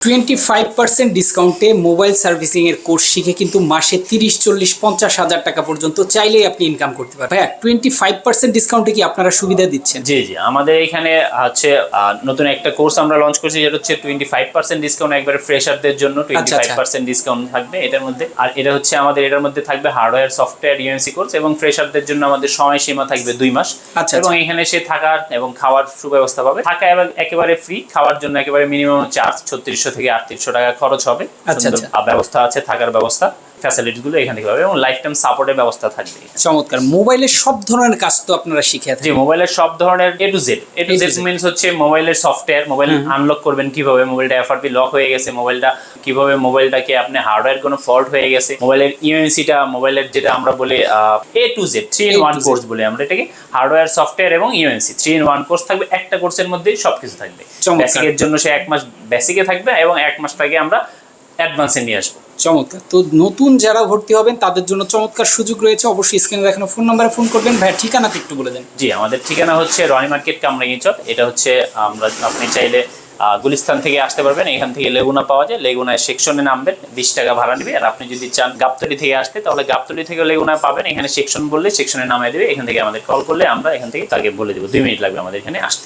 25% ডিসকাউন্টে mobile servicing এর course শিখে কিন্তু মাসে 30, 40, 50 হাজার টাকা পর্যন্ত চাইলেই আপনি ইনকাম করতে পারবেন। ভাইয়া 25% ডিসকাউন্টে কি আপনারা সুবিধা দিচ্ছেন? জি জি, আমাদের এখানে হচ্ছে নতুন একটা কোর্স আমরা লঞ্চ করছি, যেটা হচ্ছে 25% ডিসকাউন্ট একবারে ফ্রেশারদের জন্য। 25% ডিসকাউন্ট থাকবে এটার মধ্যে। আর এটা হচ্ছে আমাদের এটার মধ্যে থাকবে হার্ডওয়্যার সফটওয়্যার ইউএনসি কোর্স, এবং ফ্রেশারদের জন্য আমাদের সময়সীমা থাকবে 2 মাস। এবং এখানে সে থাকার এবং খাওয়ার সুব্যবস্থা পাবে। থাকা এবং একেবারে ফ্রি, খাওয়ার জন্য একেবারে মিনিমাম চার্জ 3600 থেকে 3800 টাকা খরচ হবে। ব্যবস্থা আছে, থাকার ব্যবস্থা, ফ্যাসিলিটি গুলো এখান থেকে পাবে, এবং লাইফ টাইম সাপোর্টের ব্যবস্থা থাকবে। চমৎকার। মোবাইলের সব ধরনের কাজ তো আপনারা শিখে থাকেন? জি, মোবাইলের সব ধরনের এ টু জেড মিন্স হচ্ছে মোবাইলের সফটওয়্যার, মোবাইল আনলক করবেন কিভাবে, মোবাইলটা এফআরপি লক হয়ে গেছে, মোবাইলটা কিভাবে, মোবাইলটাকে আপনি হার্ডওয়্যার কোনো ফল্ট হয়ে গেছে, মোবাইলের ইউএনসিটা, মোবাইলের যেটা আমরা বলি এ টু জেড 3-in-1 কোর্স বলে আমরা এটাকে। হার্ডওয়্যার, সফটওয়্যার এবং ইউএনসি 3-in-1 কোর্স থাকবে। একটা কোর্সের মধ্যেই সবকিছু থাকবে। বেসিকের জন্য সে 1 মাস বেসিকে থাকবে, এবং 1 মাস তাকে আমরা অ্যাডভান্সে নিয়ে আসবো। চমৎকার। তো নতুন যারা ভর্তি হবেন তাদের জন্য চমৎকার সুযোগ রয়েছে। অবশ্যই স্ক্রিনে দেখানো ফোন নাম্বারে ফোন করবেন। ভাইয়ের ঠিকানাটা একটু বলে দেন। জি, আমাদের ঠিকানা হচ্ছে রনি মার্কেট, কামরাঙ্গীরচর। এটা হচ্ছে আপনি চাইলে গুলিস্তান থেকে আসতে পারবেন। এখান থেকে লেগুনা পাওয়া যায়, লেগুনায় সেকশনে নামবেন, 20 টাকা ভাড়া নেবে। আর আপনি যদি চান গাবতলী থেকে আসতে, তাহলে গাবতলী থেকে লেগুনা পাবেন। এখানে সেকশন বললে সেকশনে নামিয়ে দেবে। এখান থেকে আমাদের কল করলে আমরা এখান থেকে তাকে বলে দেবো। 2 মিনিট লাগবে আমাদের এখানে আসতে।